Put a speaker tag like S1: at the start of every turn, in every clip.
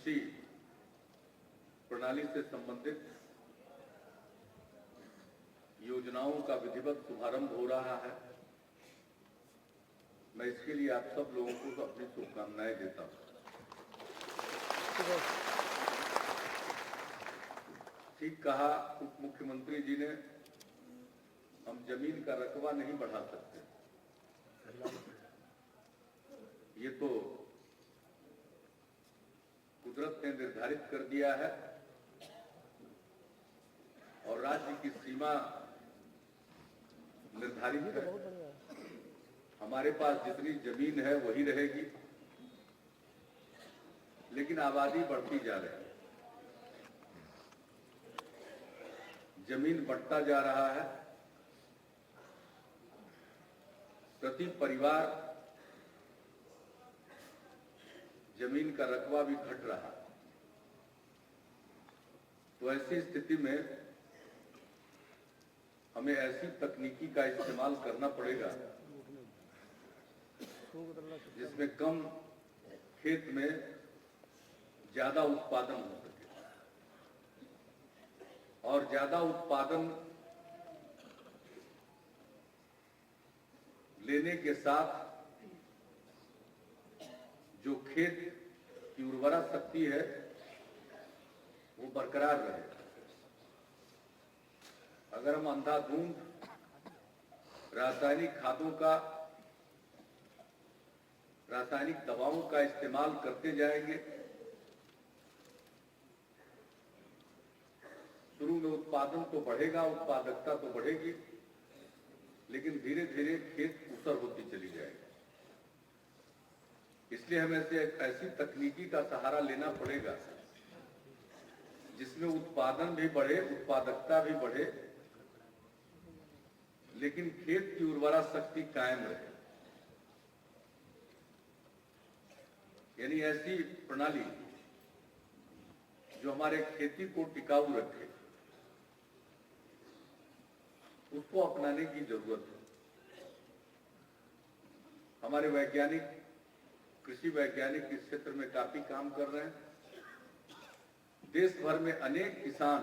S1: कृषि प्रणाली से संबंधित योजनाओं का विधिवत शुभारंभ हो रहा है। मैं इसके लिए आप सब लोगों को तो अपनी शुभकामनाएं देता हूं। ठीक कहा उप मुख्यमंत्री जी ने, हम जमीन का रकबा नहीं बढ़ा सकते, ये तो कुदरत ने निर्धारित कर दिया है और राज्य की सीमा निर्धारित है। हमारे पास जितनी जमीन है वही रहेगी, लेकिन आबादी बढ़ती जा रही है, जमीन बढ़ता जा रहा है, प्रति परिवार जमीन का रकबा भी घट रहा है। तो ऐसी स्थिति में हमें ऐसी तकनीकी का इस्तेमाल करना पड़ेगा जिसमें कम खेत में ज्यादा उत्पादन हो सके, और ज्यादा उत्पादन लेने के साथ जो खेत की उर्वरा शक्ति है वो बरकरार रहे। अगर हम अंधाधुंध रासायनिक खादों का, रासायनिक दवाओं का इस्तेमाल करते जाएंगे, शुरू में उत्पादन तो बढ़ेगा, उत्पादकता तो बढ़ेगी, लेकिन धीरे धीरे खेत ऊसर होती चली जाएगी। इसलिए हमें ऐसी तकनीकी का सहारा लेना पड़ेगा जिसमें उत्पादन भी बढ़े, उत्पादकता भी बढ़े, लेकिन खेत की उर्वरा शक्ति कायम रहे। यानी ऐसी प्रणाली जो हमारे खेती को टिकाऊ रखे, उसको अपनाने की जरूरत है। हमारे वैज्ञानिक, कृषि वैज्ञानिक इस क्षेत्र में काफी काम कर रहे हैं। देश भर में अनेक किसान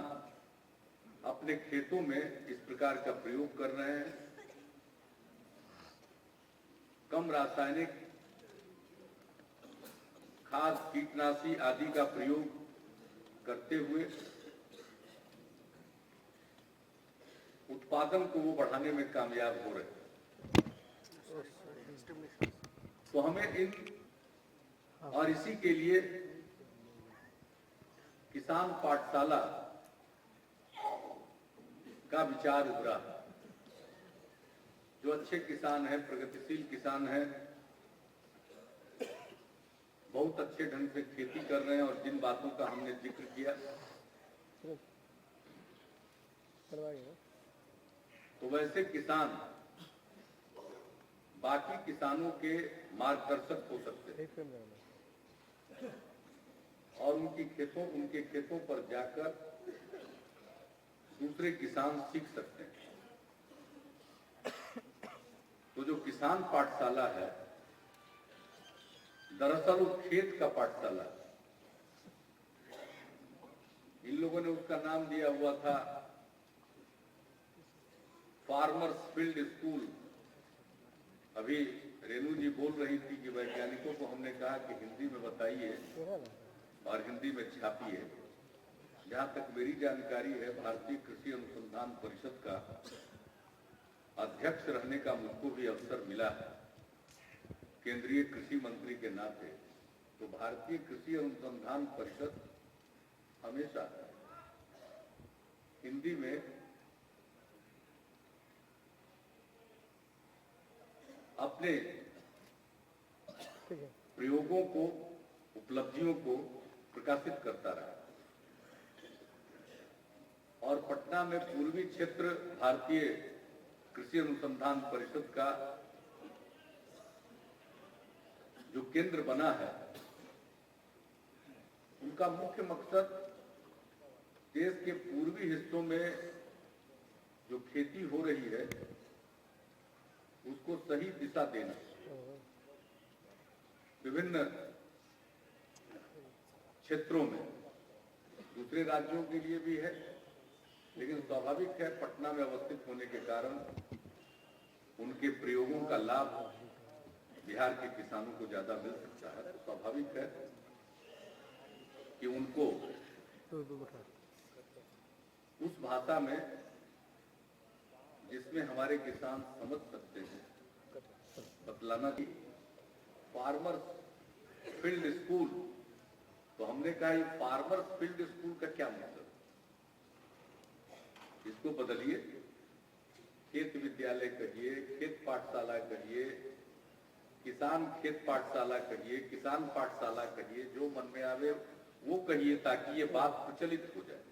S1: अपने खेतों में इस प्रकार का प्रयोग कर रहे हैं। कम रासायनिक खाद, कीटनाशी आदि का प्रयोग करते हुए उत्पादन को वो बढ़ाने में कामयाब हो रहे हैं। तो हमें इन, और इसी के लिए किसान पाठशाला का विचार उभरा। जो अच्छे किसान हैं, प्रगतिशील किसान हैं, बहुत अच्छे ढंग से खेती कर रहे हैं, और जिन बातों का हमने जिक्र किया, तो वैसे किसान बाकी किसानों के मार्गदर्शक हो सकते हैं और उनके खेतों पर जाकर दूसरे किसान सीख सकते हैं। तो जो किसान पाठशाला है, दरअसल वो खेत का पाठशाला है। इन लोगों ने उसका नाम दिया हुआ था फार्मर्स फील्ड स्कूल। अभी रेणु जी बोल रही थी कि वैज्ञानिकों को हमने कहा कि हिंदी में बताइए और हिंदी में छापिए। जहां तक मेरी जानकारी है, भारतीय कृषि अनुसंधान परिषद का अध्यक्ष रहने का मुझको भी अवसर मिला है केंद्रीय कृषि मंत्री के नाते। तो भारतीय कृषि अनुसंधान परिषद हमेशा हिंदी में अपने प्रयोगों को, उपलब्धियों को प्रकाशित करता रहा। और पटना में पूर्वी क्षेत्र भारतीय कृषि अनुसंधान परिषद का जो केंद्र बना है, उनका मुख्य मकसद देश के पूर्वी हिस्सों में जो खेती हो रही है उसको सही दिशा देना, विभिन्न क्षेत्रों में, दूसरे राज्यों के लिए भी है, लेकिन स्वाभाविक है पटना में अवस्थित होने के कारण उनके प्रयोगों का लाभ बिहार के किसानों को ज्यादा मिल सकता है। तो स्वाभाविक है कि उनको उस भाषा में जिसमें हमारे किसान समझ सकते हैं बतलाना की। फार्मर्स फील्ड स्कूल, तो हमने कहा ये फार्मर्स फील्ड स्कूल का क्या मतलब, इसको बदलिए, खेत विद्यालय कहिए, खेत पाठशाला कहिए, किसान खेत पाठशाला कहिए, किसान पाठशाला कहिए, जो मन में आवे वो कहिए ताकि ये बात प्रचलित हो जाए।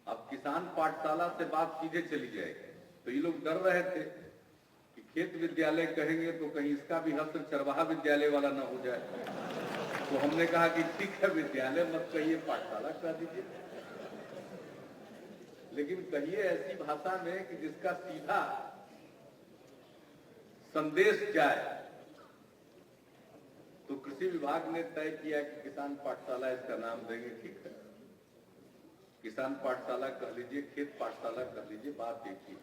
S1: अब किसान पाठशाला से बात सीधे चली जाएगी, तो ये लोग डर रहे थे कि खेत विद्यालय कहेंगे तो कहीं इसका भी हस्त्र चरवाहा विद्यालय वाला ना हो जाए। तो हमने कहा कि ठीक है, विद्यालय मत कहिए, पाठशाला कह दीजिए, लेकिन कहिए ऐसी भाषा में कि जिसका सीधा संदेश जाए। तो कृषि विभाग ने तय किया कि किसान पाठशाला इसका नाम देंगे। ठीक है, किसान पाठशाला कह लीजिए, खेत पाठशाला कह लीजिए, बात एक ही।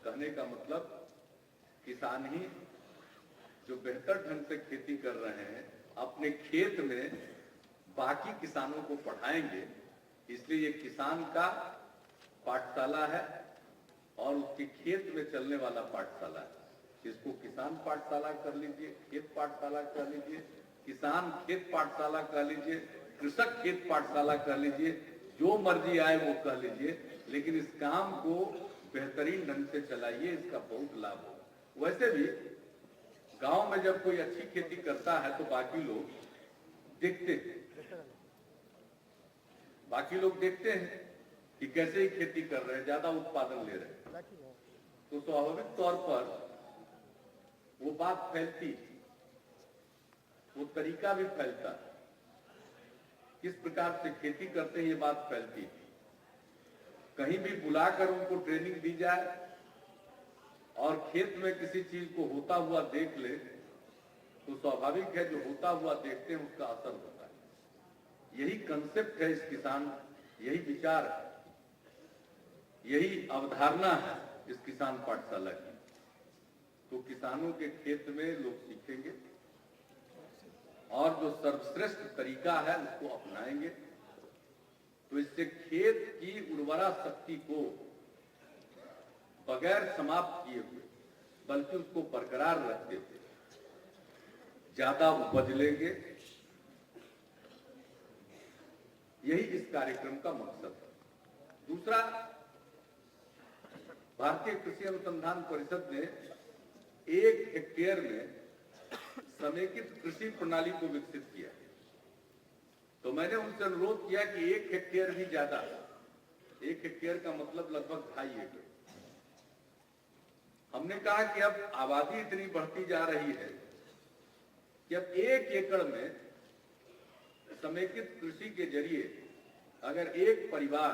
S1: कहने का मतलब किसान ही जो बेहतर ढंग से खेती कर रहे हैं अपने खेत में बाकी किसानों को पढ़ाएंगे, इसलिए ये किसान का पाठशाला है और उसके खेत में चलने वाला पाठशाला है। इसको किसान पाठशाला कर लीजिए, खेत पाठशाला कर लीजिए, किसान खेत पाठशाला कर लीजिए, कृषक खेत पाठशाला कर लीजिए, जो मर्जी आए वो कह लीजिए, लेकिन इस काम को बेहतरीन ढंग से चलाइए, इसका बहुत लाभ होगा। वैसे भी गांव में जब कोई अच्छी खेती करता है तो बाकी लोग देखते हैं, बाकी लोग देखते हैं कि कैसे ही खेती कर रहे हैं, ज्यादा उत्पादन ले रहे हैं, तो स्वाभाविक तौर पर वो बात फैलती, वो तरीका भी फैलता, किस प्रकार से खेती करते हैं ये बात फैलती। कहीं भी बुलाकर उनको ट्रेनिंग दी जाए और खेत में किसी चीज को होता हुआ देख ले तो स्वाभाविक है जो होता हुआ देखते हैं उसका असर होता है। यही कंसेप्ट है इस किसान, यही विचार है, यही अवधारणा है इस किसान पाठशाला की। तो किसानों के खेत में लोग सीखेंगे और जो सर्वश्रेष्ठ तरीका है उसको अपनाएंगे, तो इससे खेत की उर्वरा शक्ति को बगैर समाप्त किए हुए बल्कि उसको बरकरार रखते हुए ज्यादा उपज लेंगे। यही इस कार्यक्रम का मकसद है। दूसरा, भारतीय कृषि अनुसंधान परिषद ने 1 हेक्टेयर में समेकित कृषि प्रणाली को विकसित किया। तो मैंने उनसे अनुरोध किया कि 1 हेक्टेयर भी ज्यादा, 1 हेक्टेयर का मतलब लगभग 2.5 एकड़। हमने कहा कि अब आबादी इतनी बढ़ती जा रही है कि अब 1 एकड़ में समेकित कृषि के जरिए अगर एक परिवार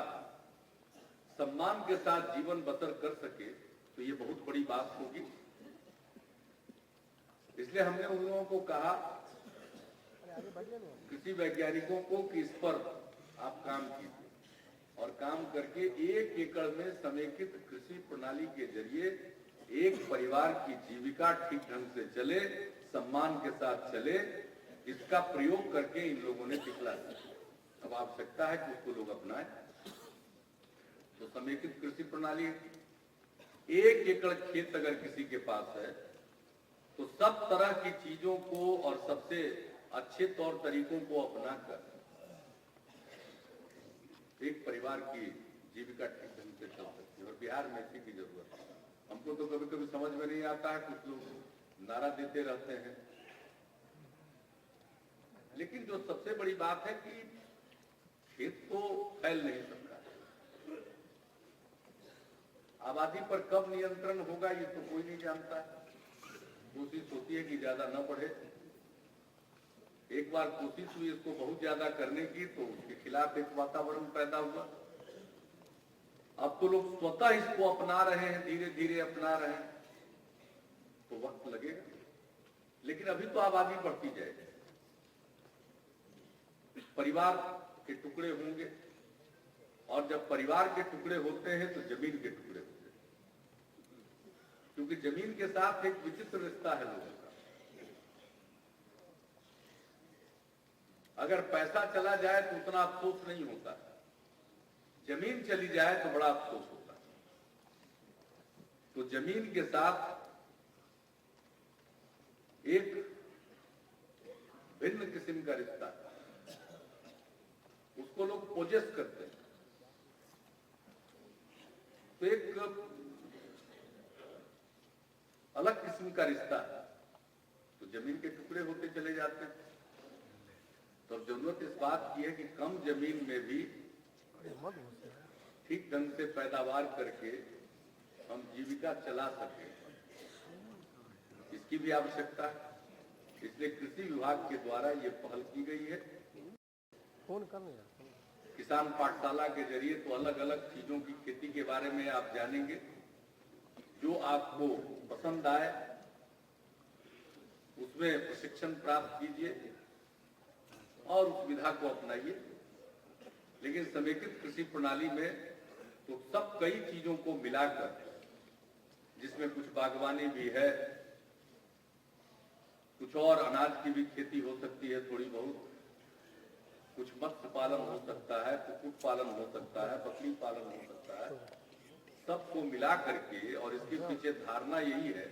S1: सम्मान के साथ जीवन बसर कर सके तो ये बहुत बड़ी बात होगी। इसलिए हमने उन लोगों को कहा, कृषि वैज्ञानिकों को, कि इस पर आप काम कीजिए और काम करके 1 एकड़ में समेकित कृषि प्रणाली के जरिए एक परिवार की जीविका ठीक ढंग से चले, सम्मान के साथ चले, इसका प्रयोग करके इन लोगों ने दिखला दिया। अब आवश्यकता है कि उसको लोग अपनाएं। तो समेकित कृषि प्रणाली, 1 एकड़ खेत अगर किसी के पास है तो सब तरह की चीजों को और सबसे अच्छे तौर तरीकों को अपनाकर एक परिवार की जीविका ठीक ढंग से चल सकती है। और बिहार में इसी की जरूरत है। हमको तो कभी कभी समझ में नहीं आता है, कुछ लोग नारा देते रहते हैं, लेकिन जो सबसे बड़ी बात है कि खेत तो फैल नहीं सकता, आबादी पर कब नियंत्रण होगा ये तो कोई नहीं जानता। कोशिश होती है कि ज्यादा न बढ़े। एक बार कोशिश हुई इसको बहुत ज्यादा करने की तो उसके खिलाफ एक वातावरण पैदा हुआ। अब तो लोग स्वतः इसको अपना रहे हैं, धीरे धीरे अपना रहे हैं, तो वक्त लगेगा, लेकिन अभी तो आबादी बढ़ती जाएगी। परिवार के टुकड़े होंगे, और जब परिवार के टुकड़े होते हैं तो जमीन के टुकड़े होते हैं, क्योंकि जमीन के साथ एक विचित्र रिश्ता है लोगों का। अगर पैसा चला जाए तो उतना अफसोस नहीं होता, जमीन चली जाए तो बड़ा अफसोस होता है। तो जमीन के साथ एक भिन्न किस्म का रिश्ता है, उसको लोग पोजेस करते हैं। तो एक अलग किस्म का रिश्ता है, तो जमीन के टुकड़े होते चले जाते हैं। तो जरूरत इस बात की है कि कम जमीन में भी ठीक ढंग से पैदावार करके हम जीविका चला सकें, इसकी भी आवश्यकता है। इसलिए कृषि विभाग के द्वारा ये पहल की गई है। किसान पाठशाला के जरिए तो अलग अलग चीजों की खेती के बारे में आप जानेंगे, जो आपको पसंद आए उसमें प्रशिक्षण प्राप्त कीजिए और उस विधा को अपनाइए। लेकिन समेकित कृषि प्रणाली में तो सब कई चीजों को मिलाकर, जिसमें कुछ बागवानी भी है, कुछ और अनाज की भी खेती हो सकती है थोड़ी बहुत, कुछ मत्स्य पालन हो सकता है, कुक्कुट पालन हो सकता है, बकरी पालन हो सकता है, सबको मिला करके। और इसके पीछे धारणा यही है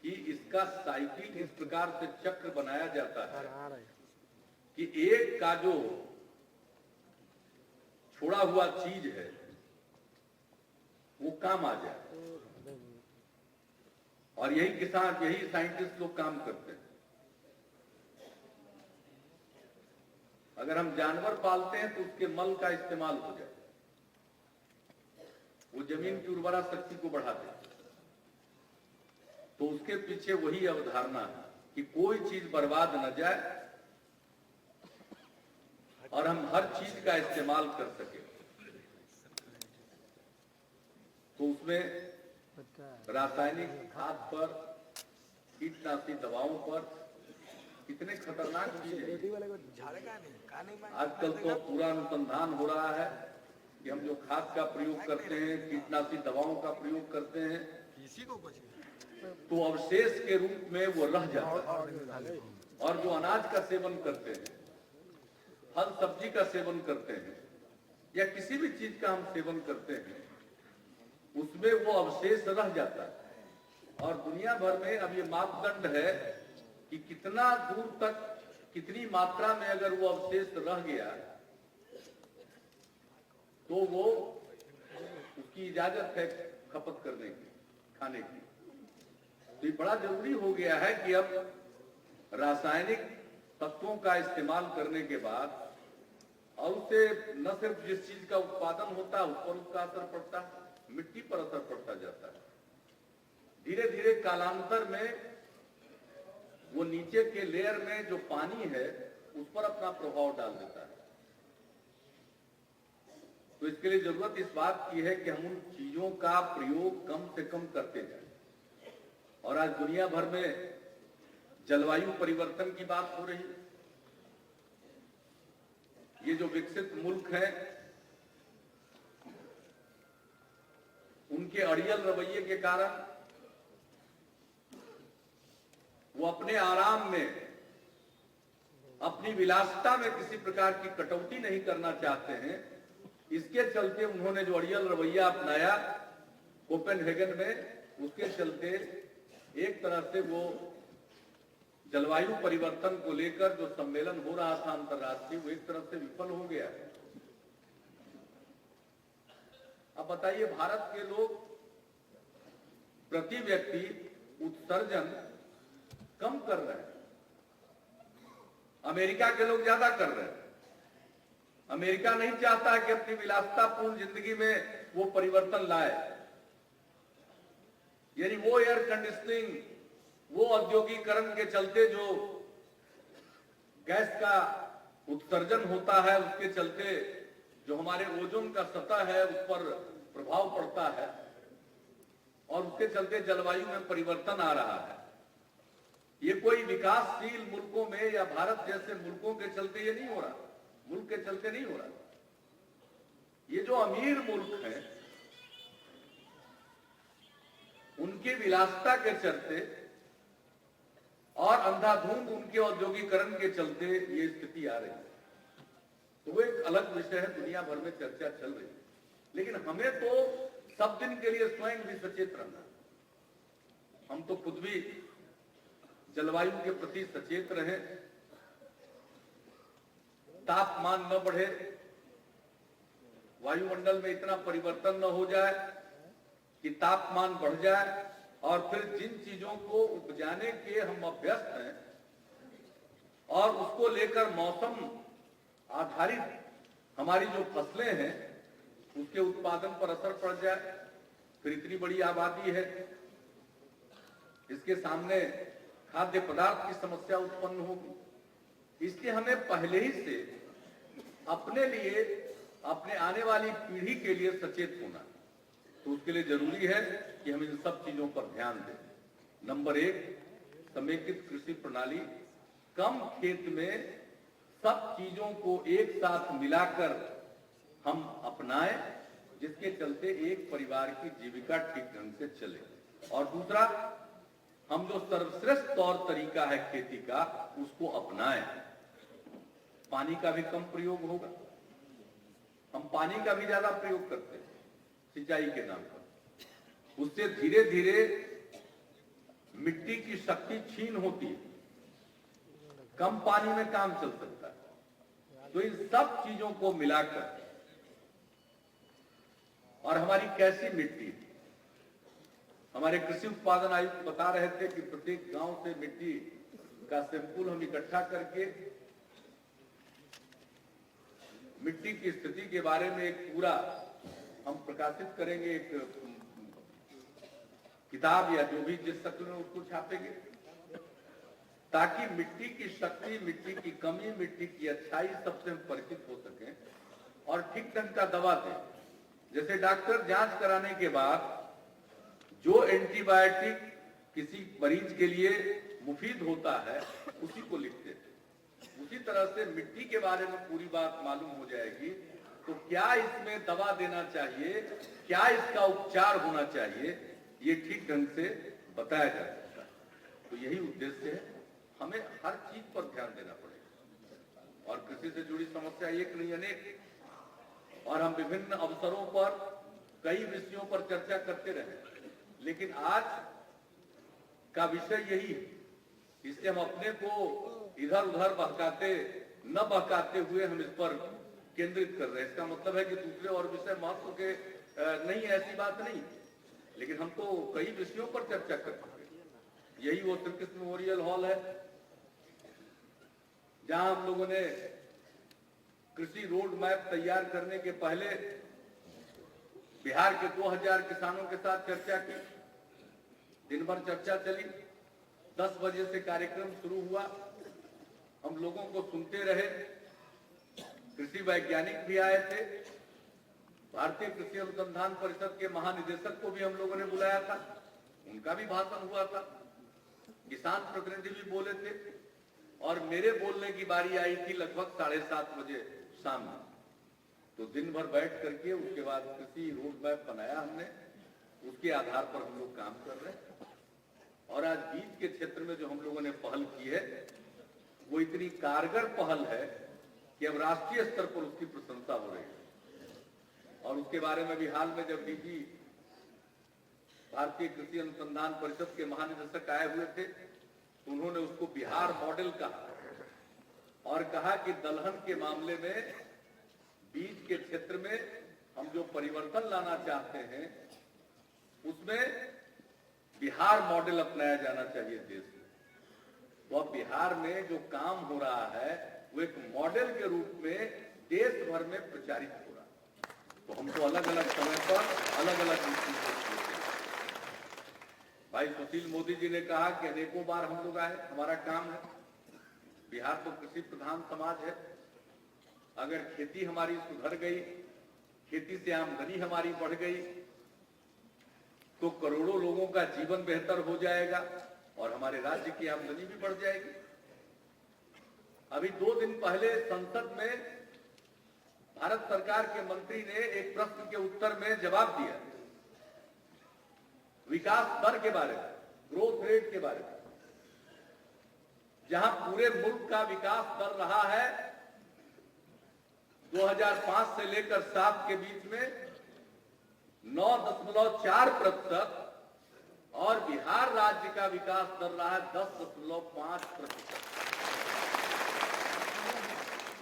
S1: कि इसका साइकिल इस प्रकार से चक्र बनाया जाता है कि एक का जो छोड़ा हुआ चीज है वो काम आ जाए। और यही किसान, यही साइंटिस्ट लोग काम करते हैं। अगर हम जानवर पालते हैं तो उसके मल का इस्तेमाल हो जाए, वो जमीन की उर्वरा शक्ति को बढ़ा दे। तो उसके पीछे वही अवधारणा है कि कोई चीज बर्बाद न जाए और हम हर चीज का इस्तेमाल कर सके। तो उसमें रासायनिक खाद पर, कीटनाशी दवाओं पर कितने खतरनाक चीज है। आजकल तो पूरा अनुसंधान हो रहा है कि हम जो खाद का प्रयोग करते हैं, कीटनाशी दवाओं का प्रयोग करते हैं, तो अवशेष के रूप में वो रह जाता है। और जो अनाज का सेवन करते हैं, फल सब्जी का सेवन करते हैं, या किसी भी चीज का हम सेवन करते हैं, उसमें वो अवशेष रह जाता है। और दुनिया भर में अब ये मापदंड है कि कितना दूर तक, कितनी मात्रा में अगर वो अवशेष रह गया तो वो, उसकी इजाजत है खपत करने की, खाने की। तो ये बड़ा जरूरी हो गया है कि अब रासायनिक तत्वों का इस्तेमाल करने के बाद, और उससे न सिर्फ जिस चीज का उत्पादन होता है उस पर उसका असर पड़ता है, मिट्टी पर असर पड़ता जाता है। धीरे धीरे कालांतर में वो नीचे के लेयर में जो पानी है उस पर अपना प्रभाव डाल देता है। तो इसके लिए जरूरत इस बात की है कि हम उन चीजों का प्रयोग कम से कम करते जाएं। और आज दुनिया भर में जलवायु परिवर्तन की बात हो रही है। ये जो विकसित मुल्क हैं, उनके अड़ियल रवैये के कारण वो अपने आराम में, अपनी विलासिता में किसी प्रकार की कटौती नहीं करना चाहते हैं। इसके चलते उन्होंने जो अड़ियल रवैया अपनाया कोपेनहेगन में, उसके चलते एक तरह से वो जलवायु परिवर्तन को लेकर जो सम्मेलन हो रहा था अंतर्राष्ट्रीय, वो एक तरह से विफल हो गया। अब बताइए, भारत के लोग प्रति व्यक्ति उत्सर्जन कम कर रहे हैं, अमेरिका के लोग ज्यादा कर रहे हैं। अमेरिका नहीं चाहता कि अपनी विलासितापूर्ण जिंदगी में वो परिवर्तन लाए। यानी वो एयर कंडीशनिंग, वो औद्योगिकरण के चलते जो गैस का उत्सर्जन होता है, उसके चलते जो हमारे ओजोन का सतह है उस पर प्रभाव पड़ता है, और उसके चलते जलवायु में परिवर्तन आ रहा है। ये कोई विकासशील मुल्कों में या भारत जैसे मुल्कों के चलते ये नहीं हो रहा, मुल्क के चलते नहीं हो रहा। ये जो अमीर मुल्क हैं उनकी विलासिता के चलते और अंधाधुंध उनके औद्योगिकरण के चलते ये स्थिति आ रही है। तो वो एक अलग विषय है, दुनिया भर में चर्चा चल रही है, लेकिन हमें तो सब दिन के लिए स्वयं भी सचेत रहना। हम तो खुद भी जलवायु के प्रति सचेत रहें, तापमान न बढ़े, वायुमंडल में इतना परिवर्तन न हो जाए कि तापमान बढ़ जाए और फिर जिन चीजों को उपजाने के हम अभ्यस्त हैं और उसको लेकर मौसम आधारित हमारी जो फसलें हैं उसके उत्पादन पर असर पड़ जाए, फिर इतनी बड़ी आबादी है, इसके सामने खाद्य पदार्थ की समस्या उत्पन्न होगी। इसलिए हमें पहले ही से अपने लिए, अपने आने वाली पीढ़ी के लिए सचेत होना। तो उसके लिए जरूरी है कि हम इन सब चीजों पर ध्यान दें। नंबर 1, समेकित कृषि प्रणाली, कम खेत में सब चीजों को एक साथ मिलाकर हम अपनाएं, जिसके चलते एक परिवार की जीविका ठीक ढंग से चले। और दूसरा, हम जो सर्वश्रेष्ठ तौर तरीका है खेती का उसको अपनाएं। पानी का भी कम प्रयोग होगा, हम पानी का भी ज्यादा प्रयोग करते हैं सिंचाई के नाम पर, उससे धीरे धीरे मिट्टी की शक्ति क्षीण होती है, कम पानी में काम चल सकता है। तो इन सब चीजों को मिलाकर, और हमारी कैसी मिट्टी, हमारे कृषि उत्पादन आयुक्त बता रहे थे कि प्रत्येक गांव से मिट्टी का सैंपल हम इकट्ठा करके मिट्टी की स्थिति के बारे में एक पूरा हम प्रकाशित करेंगे, एक किताब या जो भी जिस शक्ल में उसको छापेंगे, ताकि मिट्टी की शक्ति, मिट्टी की कमी, मिट्टी की अच्छाई सबसे हम परिचित हो सकें और ठीक ढंग का दवा दें। जैसे डॉक्टर जांच कराने के बाद जो एंटीबायोटिक किसी मरीज के लिए मुफीद होता है उसी को लिखते थे, उसी तरह से मिट्टी के बारे में पूरी बात मालूम हो जाएगी। तो क्या इसमें दवा देना चाहिए, क्या इसका उपचार होना चाहिए, ये ठीक ढंग से बताया जा सकता है। तो यही उद्देश्य है, हमें हर चीज पर ध्यान देना पड़ेगा। और कृषि से जुड़ी समस्या एक नहीं अनेक, और हम विभिन्न अवसरों पर कई विषयों पर चर्चा करते रहे, लेकिन आज का विषय यही है। इससे हम अपने को इधर उधर बहकाते हुए हम इस पर केंद्रित कर रहे हैं। इसका मतलब है कि दूसरे और विषय महत्व के नहीं, ऐसी बात नहीं, लेकिन हम तो कई विषयों पर चर्चा कर चुके हैं। यही वो श्री कृष्ण मेमोरियल हॉल है जहां हम लोगों ने कृषि रोड मैप तैयार करने के पहले बिहार के 2000 किसानों के साथ चर्चा की। दिन भर चर्चा चली, 10 बजे से कार्यक्रम शुरू हुआ, हम लोगों को सुनते रहे। कृषि वैज्ञानिक भी आए थे, भारतीय कृषि अनुसंधान परिषद के महानिदेशक को भी हम लोगों ने बुलाया था, उनका भी भाषण हुआ था, किसान प्रतिनिधि भी बोले थे, और मेरे बोलने की बारी आई थी लगभग 7:30 बजे शाम में। तो दिन भर बैठ करके उसके बाद कृषि रोड मैप बनाया हमने, उसके आधार पर हम लोग काम कर रहे हैं। और आज बीज के क्षेत्र में जो हम लोगों ने पहल की है वो इतनी कारगर पहल है कि अब राष्ट्रीय स्तर पर उसकी प्रशंसा हो रही है। और उसके बारे में भी हाल में जब डीजी भारतीय कृषि अनुसंधान परिषद के महानिदेशक आए हुए थे तो उन्होंने उसको बिहार मॉडल कहा और कहा कि दलहन के मामले में बीज के क्षेत्र में हम जो परिवर्तन लाना चाहते हैं उसमें बिहार मॉडल अपनाया जाना चाहिए देश में। तो अब बिहार में जो काम हो रहा है वो एक मॉडल के रूप में देश भर में प्रचारित हो रहा है। तो हमको अलग अलग समय पर अलग अलग भाई सुशील मोदी जी ने कहा कि अनेकों बार हम लोग आए, हमारा काम है। बिहार तो कृषि प्रधान समाज है, अगर खेती हमारी सुधर गई, खेती से आमदनी हमारी बढ़ गई तो करोड़ों लोगों का जीवन बेहतर हो जाएगा और हमारे राज्य की आमदनी भी बढ़ जाएगी। अभी 2 दिन पहले संसद में भारत सरकार के मंत्री ने एक प्रश्न के उत्तर में जवाब दिया विकास दर के बारे में, ग्रोथ रेट के बारे में, जहां पूरे मुल्क का विकास दर रहा है 2005 से लेकर 7 के बीच में 9.4% और बिहार राज्य का विकास दर रहा है 10.5%।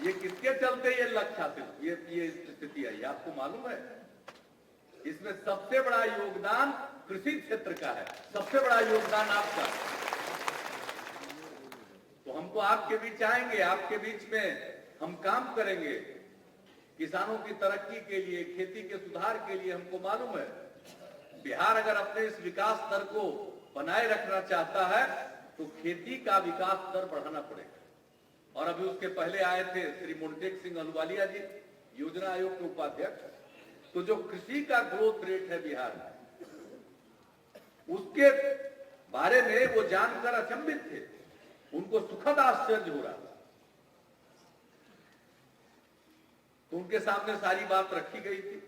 S1: ये किसके चलते ये लक्ष्य हासिल, ये स्थिति आई आपको मालूम है? इसमें सबसे बड़ा योगदान कृषि क्षेत्र का है, सबसे बड़ा योगदान आपका। तो हमको आपके बीच आएंगे, आपके बीच में हम काम करेंगे किसानों की तरक्की के लिए, खेती के सुधार के लिए। हमको मालूम है बिहार अगर अपने इस विकास दर को बनाए रखना चाहता है तो खेती का विकास दर बढ़ाना पड़ेगा। और अभी उसके पहले आए थे श्री मोन्टेक सिंह अहलुवालिया जी, योजना आयोग के उपाध्यक्ष। तो जो कृषि का ग्रोथ रेट है बिहार में, उसके बारे में वो जानकर अचंभित थे, उनको सुखद आश्चर्य हो रहा था। तो उनके सामने सारी बात रखी गई थी।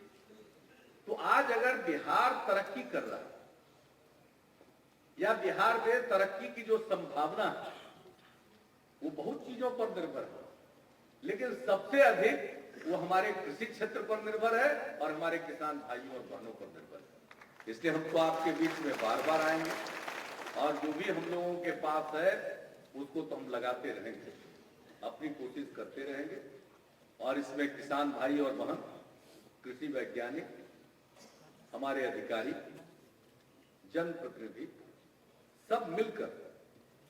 S1: तो आज अगर बिहार तरक्की कर रहा है या बिहार में तरक्की की जो संभावना है वो बहुत चीजों पर निर्भर है, लेकिन सबसे अधिक वो हमारे कृषि क्षेत्र पर निर्भर है और हमारे किसान भाइयों और बहनों पर निर्भर है। इसलिए हम तो आपके बीच में बार बार आएंगे और जो भी हम लोगों के पास है उसको तो हम लगाते रहेंगे, अपनी कोशिश करते रहेंगे। और इसमें किसान भाई और बहन, कृषि वैज्ञानिक, हमारे अधिकारी, जनप्रतिनिधि सब मिलकर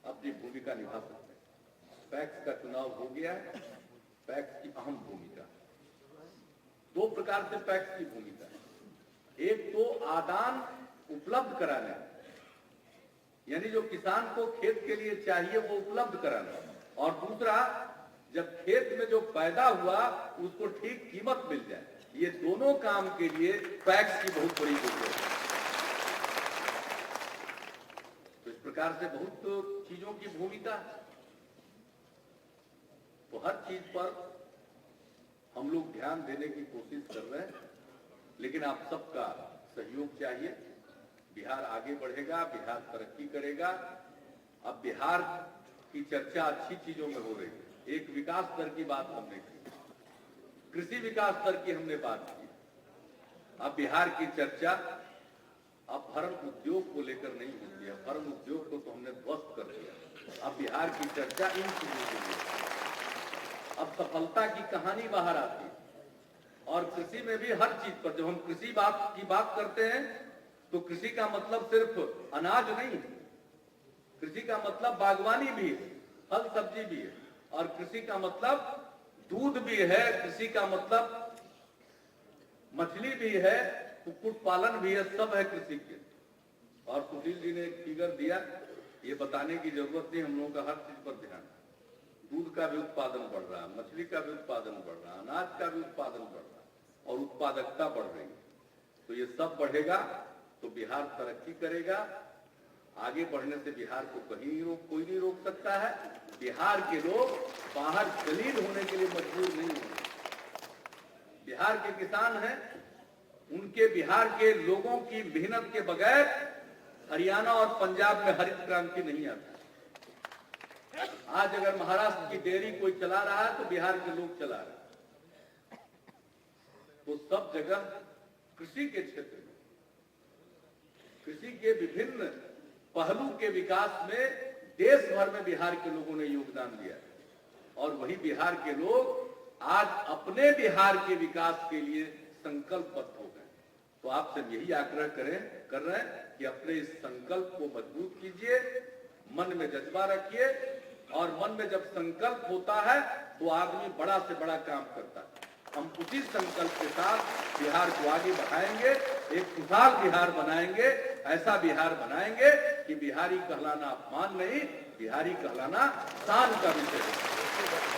S1: अपनी भूमिका निभा सकते हैं। पैक्स का चुनाव हो गया है, पैक्स की अहम भूमिका, 2 प्रकार से पैक्स की भूमिका है। एक तो आदान उपलब्ध कराना, यानी जो किसान को खेत के लिए चाहिए वो उपलब्ध कराना, और दूसरा जब खेत में जो पैदा हुआ उसको ठीक कीमत मिल जाए। ये दोनों काम के लिए पैक्स की बहुत बड़ी जरूरत है। तो इस प्रकार से बहुत चीजों की भूमिका है। तो हर चीज पर हम लोग ध्यान देने की कोशिश कर रहे हैं, लेकिन आप सबका सहयोग चाहिए। बिहार आगे बढ़ेगा, बिहार तरक्की करेगा। अब बिहार की चर्चा अच्छी चीजों में हो रही है। एक विकास दर की बात हमने की, कृषि विकास दर की हमने बात की। अब बिहार की चर्चा अपहरण उद्योग को लेकर नहीं होती है। अपहरण उद्योग को तो हमने ध्वस्त कर दिया। अब बिहार की चर्चा इन चीजों के लिए। अब सफलता की कहानी बाहर आती है। और कृषि में भी हर चीज पर जब हम कृषि की बात करते हैं तो कृषि का मतलब सिर्फ अनाज नहीं है, कृषि का मतलब बागवानी भी है, फल सब्जी भी है, और कृषि का मतलब दूध भी है, कृषि का मतलब मछली भी है, कुक्कुट पालन भी है, सब है कृषि के। और सुशील जी ने एक फिगर दिया, ये बताने की जरूरत नहीं, हम लोगों का हर चीज पर ध्यान है। दूध का भी उत्पादन बढ़ रहा है, मछली का भी उत्पादन बढ़ रहा है, अनाज का भी उत्पादन बढ़ रहा है और उत्पादकता बढ़ रही है। तो ये सब बढ़ेगा तो बिहार तरक्की करेगा। आगे बढ़ने से बिहार को कोई नहीं रोक सकता है। बिहार के लोग बाहर जलील होने के लिए मजबूर नहीं होंगे। बिहार के किसान हैं, उनके बिहार के लोगों की मेहनत के बगैर हरियाणा और पंजाब में हरित क्रांति नहीं आती। आज अगर महाराष्ट्र की डेयरी कोई चला रहा है तो बिहार के लोग चला रहे हैं। तो सब जगह कृषि के क्षेत्र में, कृषि के विभिन्न पहलू के विकास में देश भर में बिहार के लोगों ने योगदान दिया और वही बिहार के लोग आज अपने बिहार के विकास के लिए संकल्पबद्ध हो गए। तो आपसे यही आग्रह कर रहे हैं कि अपने इस संकल्प को मजबूत कीजिए, मन में जज्बा रखिए, और मन में जब संकल्प होता है तो आदमी बड़ा से बड़ा काम करता है। हम उसी संकल्प के साथ बिहार को आगे बढ़ाएंगे, एक खुशहाल बिहार बनाएंगे, ऐसा बिहार बनाएंगे कि बिहारी कहलाना अपमान नहीं, बिहारी कहलाना शान का विषय है।